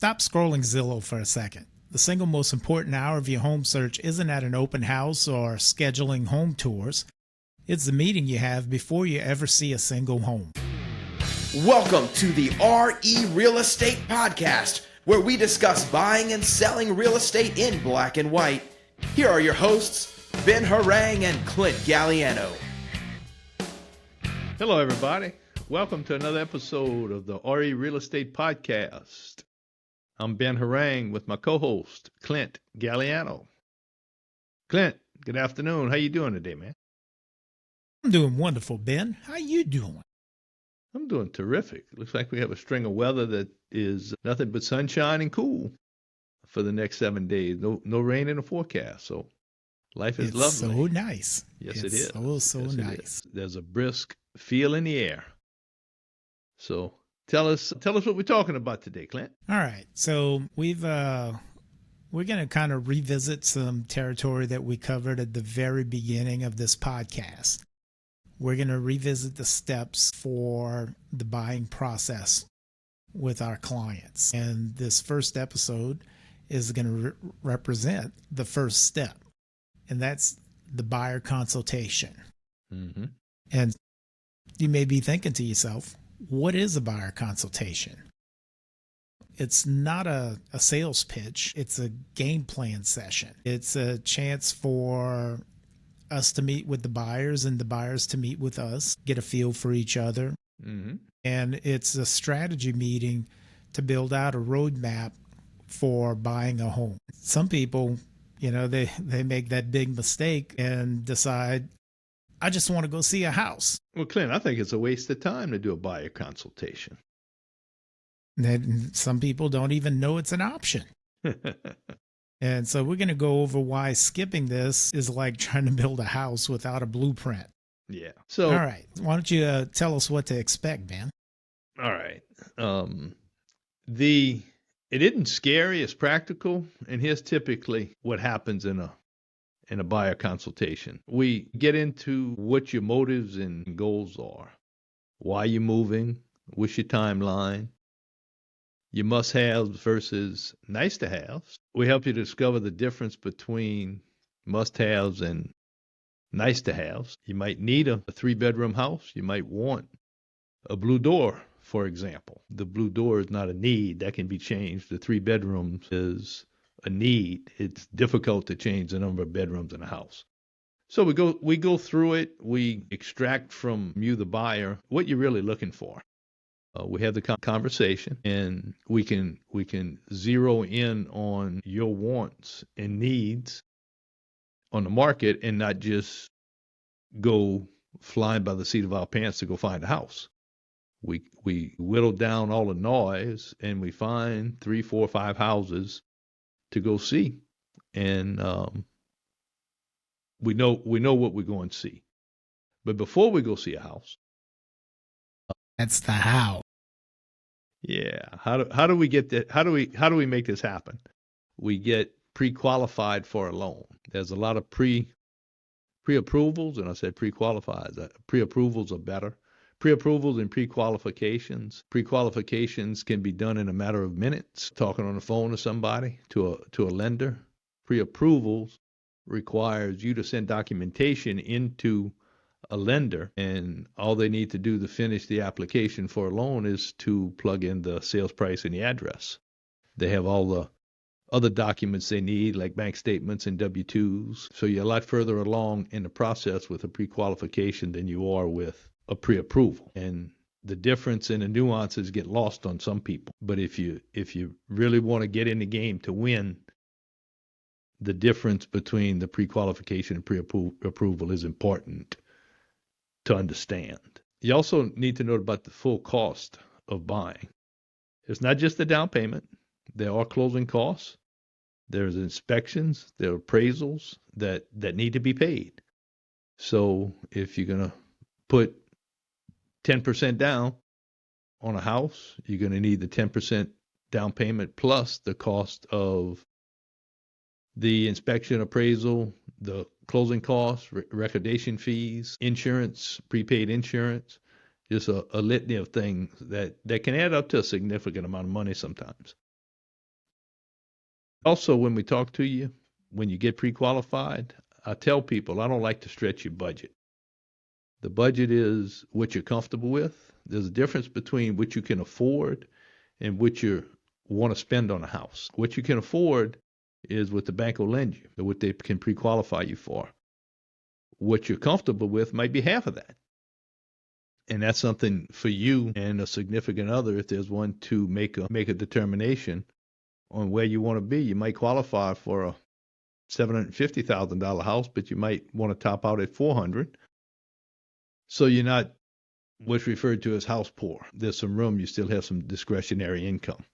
Stop scrolling Zillow for a second. The single most important hour of your home search isn't at an open house or scheduling home tours. It's the meeting you have before you ever see a single home. Welcome to the RE Real Estate Podcast, where we discuss buying and selling real estate in black and white. Here are your hosts, Ben Harang and Clint Galliano. Hello, everybody. Welcome to another episode of the RE Real Estate Podcast. I'm Ben Harang with my co-host, Clint Galliano. Clint, good afternoon. How you doing today, man? I'm doing wonderful, Ben. How you doing? I'm doing terrific. Looks like we have a string of weather that is nothing but sunshine and cool for the next 7 days. No rain in the forecast, so life is lovely. So nice. Yes, it is. So yes, nice. There's a brisk feel in the air. So tell us what we're talking about today, Clint. All right. So we're going to kind of revisit some territory that we covered at the very beginning of this podcast. We're going to revisit the steps for the buying process with our clients. And this first episode is going to represent the first step, and that's the buyer consultation. Mm-hmm. And you may be thinking to yourself, what is a buyer consultation? It's not a sales pitch. It's a game plan session. It's a chance for us to meet with the buyers and the buyers to meet with us, get a feel for each other. Mm-hmm. And it's a strategy meeting to build out a roadmap for buying a home. Some people, they make that big mistake and decide, I just want to go see a house. Well, Clint, I think it's a waste of time to do a buyer consultation. And some people don't even know it's an option. And so we're going to go over why skipping this is like trying to build a house without a blueprint. Yeah. So, all right. Why don't you tell us what to expect, man? All right. It isn't scary. It's practical. And here's typically what happens in a buyer consultation. We get into what your motives and goals are. Why you're moving? What's your timeline? Your must-haves versus nice-to-haves. We help you discover the difference between must-haves and nice-to-haves. You might need a 3-bedroom house. You might want a blue door, for example. The blue door is not a need. That can be changed. The 3 bedrooms is a need. It's difficult to change the number of bedrooms in a house. So we go through it. We extract from you, the buyer, what you're really looking for. We have the conversation, and we can zero in on your wants and needs on the market and not just go flying by the seat of our pants to go find a house. We whittle down all the noise, and we find 3, 4, 5 houses to go see, and we know what we're going to see. But before we go see a house, that's the how. Yeah, how do we get that? How do we make this happen? We get pre-qualified for a loan. There's a lot of pre-approvals, and I said pre-qualified. Pre-approvals are better. Pre-approvals and pre-qualifications. Pre-qualifications can be done in a matter of minutes, talking on the phone to somebody, to a lender. Pre-approvals requires you to send documentation into a lender, and all they need to do to finish the application for a loan is to plug in the sales price and the address. They have all the other documents they need, like bank statements and W-2s. So you're a lot further along in the process with a pre-qualification than you are with a pre-approval. And the difference and the nuances get lost on some people. But if you really want to get in the game to win, the difference between the pre-qualification and pre-approval is important to understand. You also need to know about the full cost of buying. It's not just the down payment. There are closing costs. There's inspections. There are appraisals that need to be paid. So if you're going to put 10% down on a house, you're going to need the 10% down payment plus the cost of the inspection, appraisal, the closing costs, recordation fees, insurance, prepaid insurance, just a litany of things that can add up to a significant amount of money sometimes. Also, when we talk to you, when you get pre-qualified, I tell people I don't like to stretch your budget. The budget is what you're comfortable with. There's a difference between what you can afford and what you want to spend on a house. What you can afford is what the bank will lend you, or what they can pre-qualify you for. What you're comfortable with might be half of that. And that's something for you and a significant other, if there's one, to make a determination on where you want to be. You might qualify for a $750,000 house, but you might want to top out at 400. So you're not what's referred to as house poor. There's some room. You still have some discretionary income.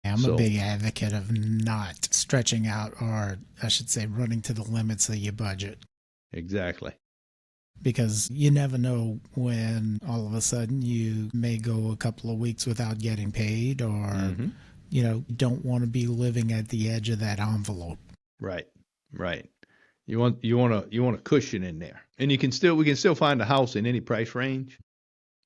I'm a big advocate of not stretching out, or I should say running to the limits of your budget. Exactly. Because you never know when all of a sudden you may go a couple of weeks without getting paid, or, don't want to be living at the edge of that envelope. Right. You want a cushion in there. And we can still find a house in any price range.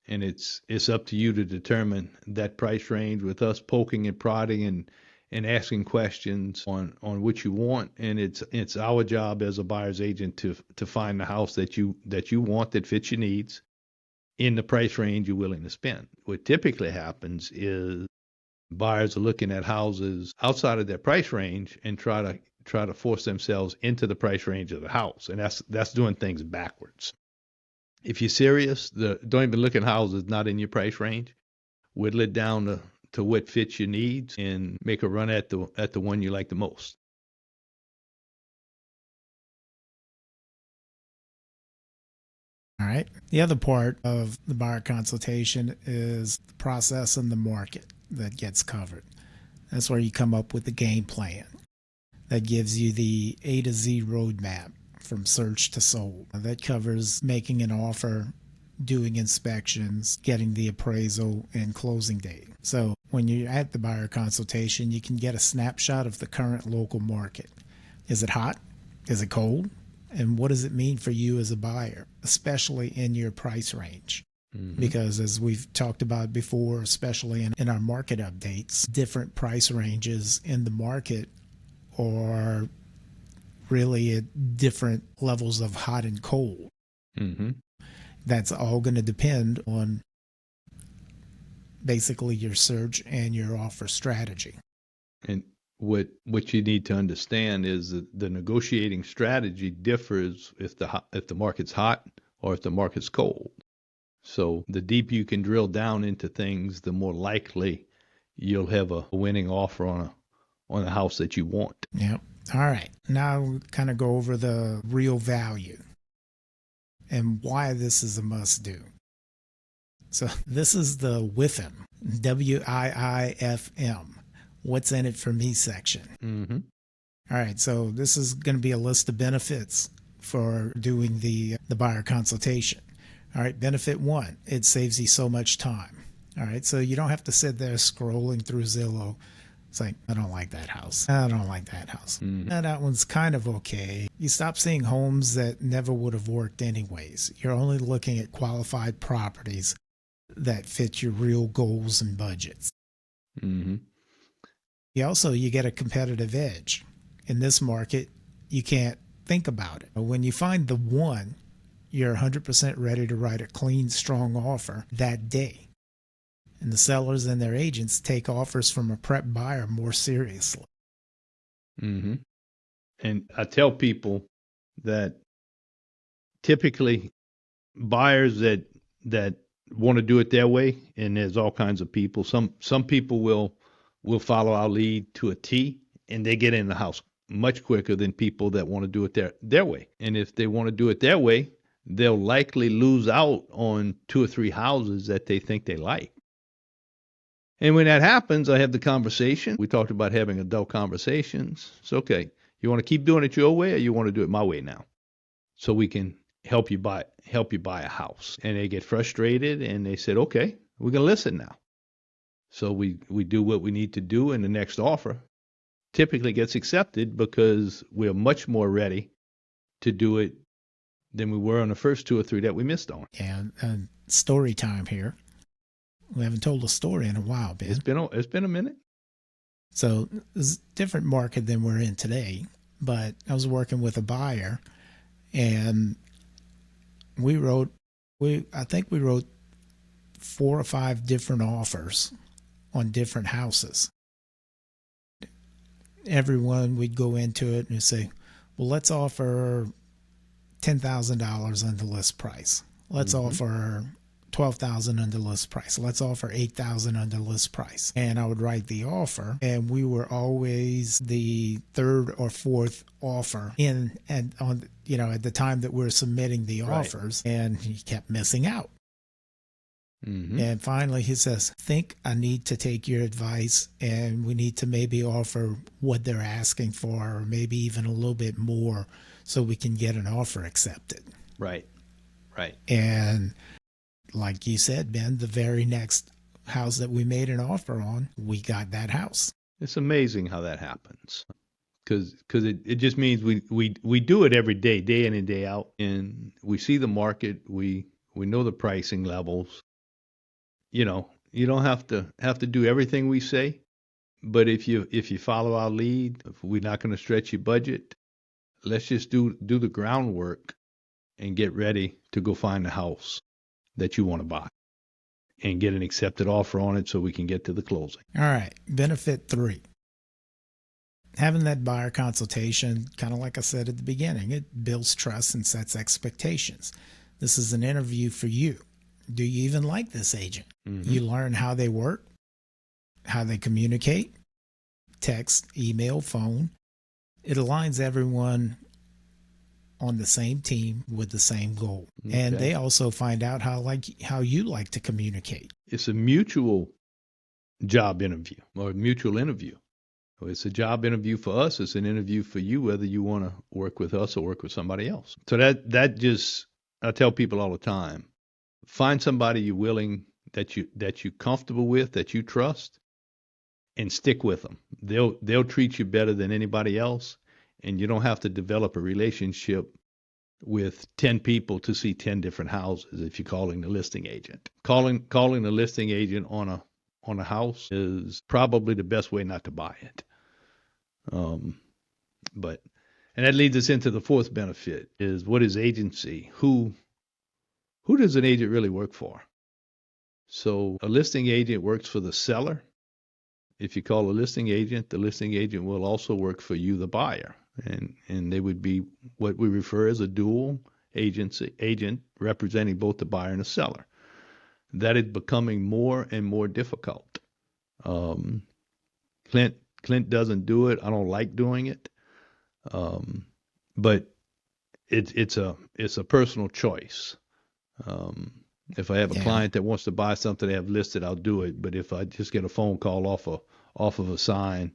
And it's up to you to determine that price range with us poking and prodding and asking questions on what you want. And it's our job as a buyer's agent to find the house that you want, that fits your needs, in the price range you're willing to spend. What typically happens is buyers are looking at houses outside of their price range and try to force themselves into the price range of the house. And that's doing things backwards. If you're serious, don't even look at houses not in your price range. Whittle it down to what fits your needs and make a run at the one you like the most. All right. The other part of the buyer consultation is the process and the market that gets covered. That's where you come up with the game plan that gives you the A to Z roadmap from search to sold. That covers making an offer, doing inspections, getting the appraisal, and closing date. So when you're at the buyer consultation, you can get a snapshot of the current local market. Is it hot? Is it cold? And what does it mean for you as a buyer, especially in your price range? Because as we've talked about before, especially in our market updates, different price ranges in the market are really at different levels of hot and cold. That's all going to depend on basically your search and your offer strategy. And what you need to understand is that the negotiating strategy differs if the market's hot or if the market's cold. So the deeper you can drill down into things, the more likely you'll have a winning offer on a house that you want. Yep. All right. Now we'll kind of go over the real value and why this is a must do. So this is the WIFM, WIIFM. What's in it for me section. All right. So this is going to be a list of benefits for doing the buyer consultation. All right. Benefit 1, it saves you so much time. All right. So you don't have to sit there scrolling through Zillow. It's like, I don't like that house. I don't like that house. That one's kind of okay. You stop seeing homes that never would have worked anyways. You're only looking at qualified properties that fit your real goals and budgets. You get a competitive edge. In this market, you can't think about it. When you find the one, you're 100% ready to write a clean, strong offer that day. And the sellers and their agents take offers from a prep buyer more seriously. And I tell people that typically buyers that want to do it their way, and there's all kinds of people. Some people will follow our lead to a T, and they get in the house much quicker than people that want to do it their way. And if they want to do it their way, they'll likely lose out on 2 or 3 houses that they think they like. And when that happens, I have the conversation. We talked about having adult conversations. It's okay. You want to keep doing it your way, or you want to do it my way now? So we can help you buy a house. And they get frustrated, and they said, okay, we're going to listen now. So we do what we need to do, and the next offer typically gets accepted because we're much more ready to do it than we were on the first 2 or 3 that we missed on. And story time here. We haven't told a story in a while, Ben. It's been a minute. So it's a different market than we're in today. But I was working with a buyer, and I think we wrote 4 or 5 different offers on different houses. Everyone, we'd go into it and say, well, let's offer $10,000 under list price. Let's offer $12,000 under list price. Let's offer $8,000 under list price. And I would write the offer, and we were always the third or fourth offer in, and on, at the time that we were submitting the offers, and he kept missing out. And finally he says, I think I need to take your advice, and we need to maybe offer what they're asking for, or maybe even a little bit more, so we can get an offer accepted. Right. And like you said, Ben, the very next house that we made an offer on, we got that house. It's amazing how that happens. Because it just means we do it every day, day in and day out, and we see the market, we know the pricing levels. You don't have to do everything we say, but if you follow our lead, if we're not going to stretch your budget, let's just do the groundwork and get ready to go find the house that you want to buy and get an accepted offer on it so we can get to the closing. All right. Benefit 3. Having that buyer consultation, kind of like I said at the beginning, it builds trust and sets expectations. This is an interview for you. Do you even like this agent? You learn how they work, how they communicate, text, email, phone. It aligns everyone on the same team with the same goal. Okay. And they also find out how you like to communicate. It's a mutual job interview or a mutual interview. It's a job interview for us. It's an interview for you, whether you want to work with us or work with somebody else. So that just, I tell people all the time, find somebody you're willing, that you're comfortable with, that you trust, and stick with them. They'll treat you better than anybody else, and you don't have to develop a relationship with 10 people to see 10 different houses if you're calling the listing agent. Calling the listing agent on a house is probably the best way not to buy it. And that leads us into the fourth benefit, is what is agency? Who does an agent really work for? So a listing agent works for the seller. If you call a listing agent, the listing agent will also work for you, the buyer. And they would be what we refer as a dual agent representing both the buyer and the seller. That is becoming more and more difficult. Clint doesn't do it. I don't like doing it. But it's a personal choice. If I have a client that wants to buy something they have listed, I'll do it. But if I just get a phone call off of a sign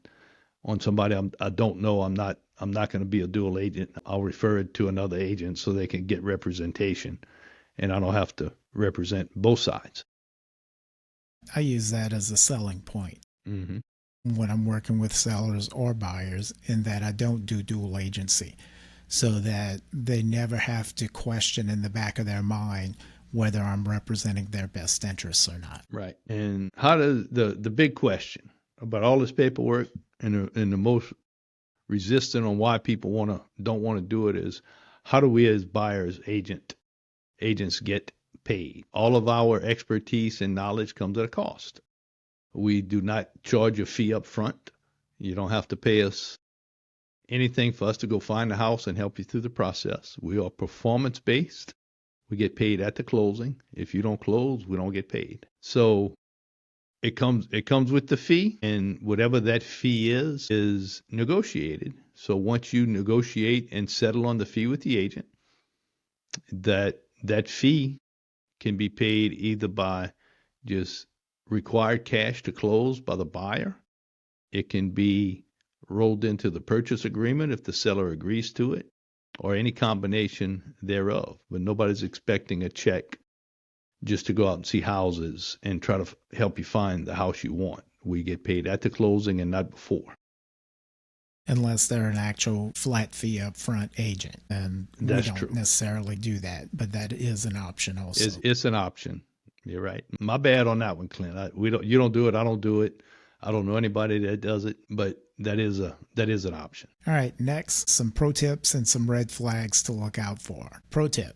on somebody I don't know, I'm not going to be a dual agent. I'll refer it to another agent so they can get representation, and I don't have to represent both sides. I use that as a selling point when I'm working with sellers or buyers, in that I don't do dual agency, so that they never have to question in the back of their mind whether I'm representing their best interests or not. Right. And how does the big question about all this paperwork and the most resistant on why people don't want to do it is, how do we as buyers, agents get paid? All of our expertise and knowledge comes at a cost. We do not charge a fee up front. You don't have to pay us anything for us to go find the house and help you through the process. We are performance based. We get paid at the closing. If you don't close, we don't get paid. So it comes with the fee, and whatever that fee is negotiated. So once you negotiate and settle on the fee with the agent, that fee can be paid either by just required cash to close by the buyer. It can be rolled into the purchase agreement if the seller agrees to it, or any combination thereof. But nobody's expecting a check just to go out and see houses and try to help you find the house you want. We get paid at the closing and not before. Unless they're an actual flat fee up front agent. And That's we don't true. necessarily do that, but that is an option also. It's an option. You're right. My bad on that one, Clint. You don't do it. I don't do it. I don't know anybody that does it, but that is an option. All right, next, some pro tips and some red flags to look out for. Pro tip,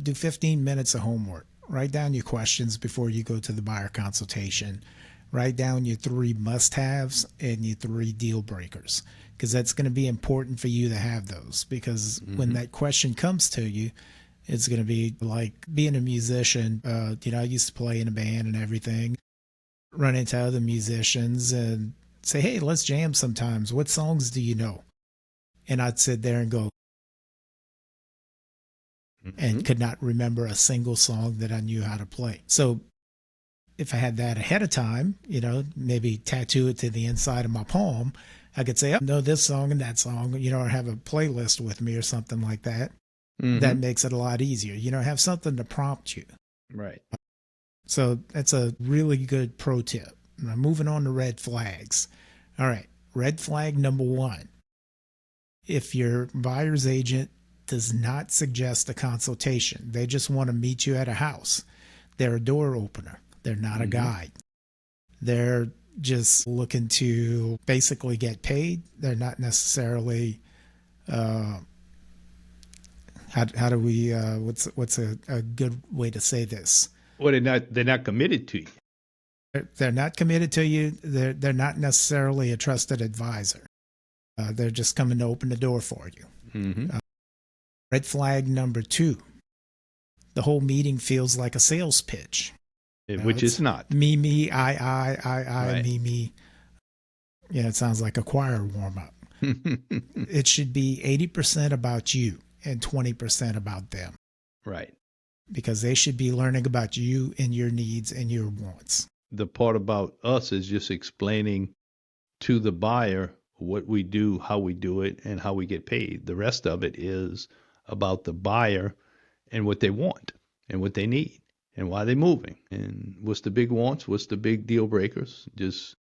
do 15 minutes of homework. Write down your questions before you go to the buyer consultation. Write down your 3 must-haves and your 3 deal breakers, because that's going to be important for you to have those, because when that question comes to you, it's going to be like being a musician. I used to play in a band and everything, run into other musicians and say, hey, let's jam sometimes. What songs do you know? And I'd sit there and go, and could not remember a single song that I knew how to play. So if I had that ahead of time, maybe tattoo it to the inside of my palm, I could say, I know this song and that song, or have a playlist with me or something like that. That makes it a lot easier. Have something to prompt you. Right. So that's a really good pro tip. Now, moving on to red flags. All right. Red flag number 1. If your buyer's agent does not suggest a consultation, they just want to meet you at a house. They're a door opener. They're not a guide. They're just looking to basically get paid. They're not necessarily, how do we, what's a good way to say this? Well, they're not committed to you. They're not committed to you. They're not necessarily a trusted advisor. They're just coming to open the door for you. Red flag number 2. The whole meeting feels like a sales pitch. Which is not. Me, I, Right. me. It sounds like a choir warm-up. It should be 80% about you and 20% about them. Right. Because they should be learning about you and your needs and your wants. The part about us is just explaining to the buyer what we do, how we do it, and how we get paid. The rest of it is about the buyer and what they want and what they need and why they're moving and what's the big wants, what's the big deal breakers, just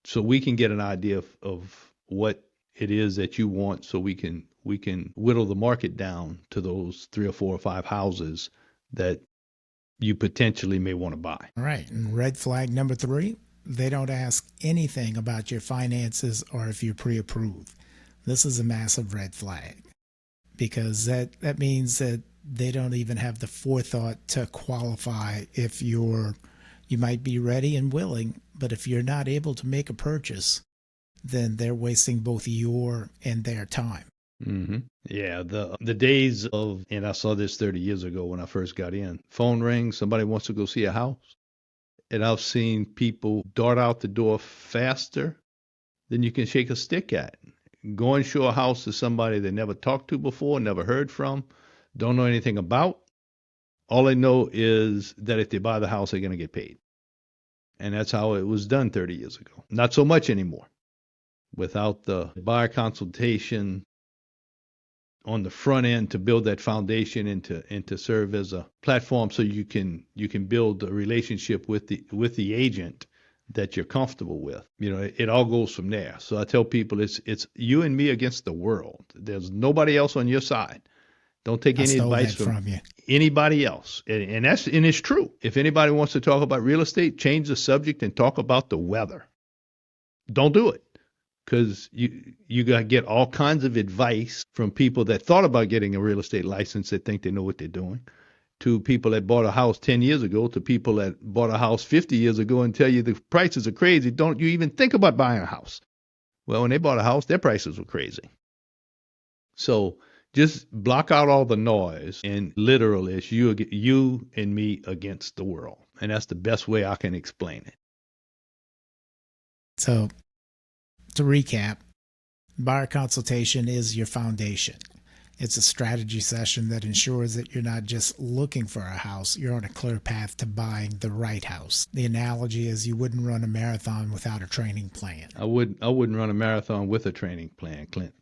so we can get an idea of what it is that you want, so we can whittle the market down to those 3 or 4 or 5 houses that you potentially may want to buy. All right. And red flag number 3, they don't ask anything about your finances or if you're pre-approved. This is a massive red flag, because that means that they don't even have the forethought to qualify if you might be ready and willing, but if you're not able to make a purchase, then they're wasting both your and their time. Yeah, the days of, and I saw this 30 years ago when I first got in, phone rings, somebody wants to go see a house, and I've seen people dart out the door faster than you can shake a stick at. Go and show a house to somebody they never talked to before, never heard from, don't know anything about. All they know is that if they buy the house, they're going to get paid. And that's how it was done 30 years ago. Not so much anymore. Without the buyer consultation on the front end to build that foundation and to serve as a platform so you can build a relationship with the agent that you're comfortable with. It all goes from there. So I tell people it's you and me against the world. There's nobody else on your side. Don't take any advice from you. Anybody else. And it's true. If anybody wants to talk about real estate, change the subject and talk about the weather. Don't do it. Because you got to get all kinds of advice from people that thought about getting a real estate license that think they know what they're doing, to people that bought a house 10 years ago, to people that bought a house 50 years ago and tell you the prices are crazy. Don't you even think about buying a house. Well, when they bought a house, their prices were crazy. So just block out all the noise, and literally it's you and me against the world. And that's the best way I can explain it. So to recap, buyer consultation is your foundation. It's a strategy session that ensures that you're not just looking for a house, you're on a clear path to buying the right house. The analogy is you wouldn't run a marathon without a training plan. I wouldn't run a marathon with a training plan, Clint.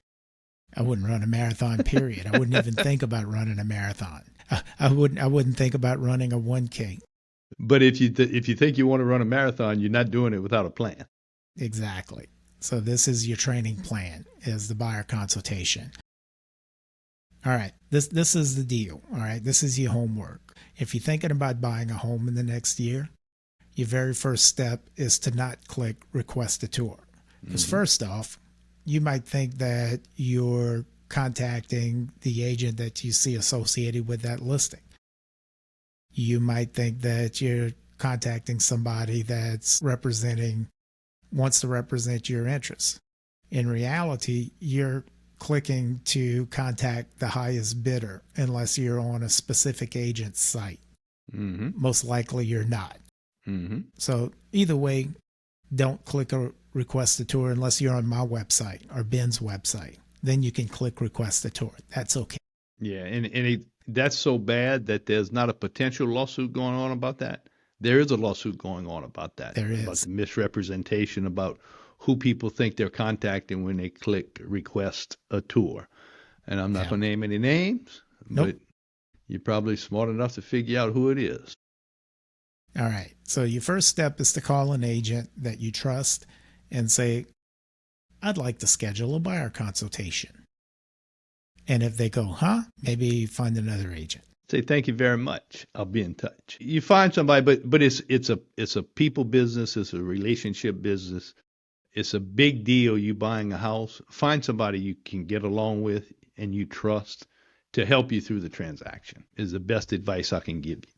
I wouldn't run a marathon, period. I wouldn't even think about running a marathon. I wouldn't think about running a 1K. But if you think you want to run a marathon, you're not doing it without a plan. Exactly. So this is your training plan, is the buyer consultation. All right, this is the deal. All right, this is your homework. If you're thinking about buying a home in the next year, your very first step is to not click request a tour. Because first off, you might think that you're contacting the agent that you see associated with that listing. You might think that you're contacting somebody that's wants to represent your interests. In reality, you're clicking to contact the highest bidder unless you're on a specific agent's site. Most likely you're not. So either way, don't click a request a tour unless you're on my website or Ben's website. Then you can click request a tour. That's okay. Yeah, and that's so bad that there's not a potential lawsuit going on about that. There is a lawsuit going on about that. There is. About the misrepresentation about who people think they're contacting when they click request a tour. And I'm not going to name any names, but you're probably smart enough to figure out who it is. All right. So your first step is to call an agent that you trust and say, I'd like to schedule a buyer consultation. And if they go, maybe find another agent. Say, thank you very much. I'll be in touch. You find somebody, but it's a people business. It's a relationship business. It's a big deal. You buying a house. Find somebody you can get along with and you trust to help you through the transaction is the best advice I can give you.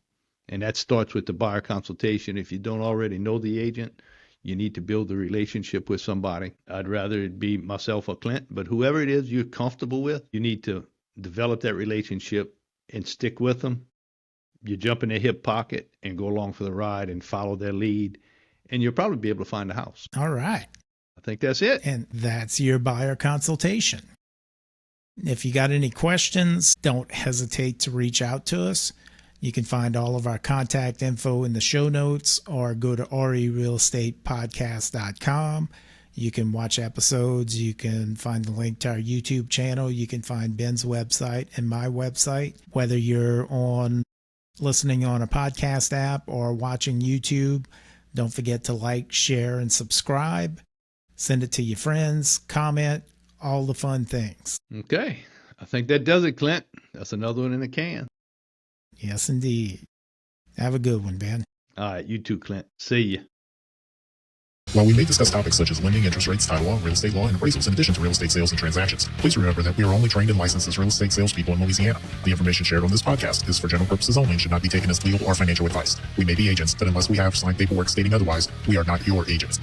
And that starts with the buyer consultation. If you don't already know the agent, you need to build a relationship with somebody. I'd rather it be myself or Clint, but whoever it is you're comfortable with, you need to develop that relationship and stick with them. You jump in their hip pocket and go along for the ride and follow their lead, and you'll probably be able to find a house. All right. I think that's it. And that's your buyer consultation. If you got any questions, don't hesitate to reach out to us. You can find all of our contact info in the show notes or go to realestatepodcast.com. You can watch episodes. You can find the link to our YouTube channel. You can find Ben's website and my website. Whether you're listening on a podcast app or watching YouTube, don't forget to like, share, and subscribe. Send it to your friends, comment, all the fun things. Okay. I think that does it, Clint. That's another one in the can. Yes, indeed. Have a good one, Ben. All right. You too, Clint. See ya. While we may discuss topics such as lending, interest rates, title law, real estate law, and appraisals in addition to real estate sales and transactions, please remember that we are only trained and licensed as real estate salespeople in Louisiana. The information shared on this podcast is for general purposes only and should not be taken as legal or financial advice. We may be agents, but unless we have signed paperwork stating otherwise, we are not your agents.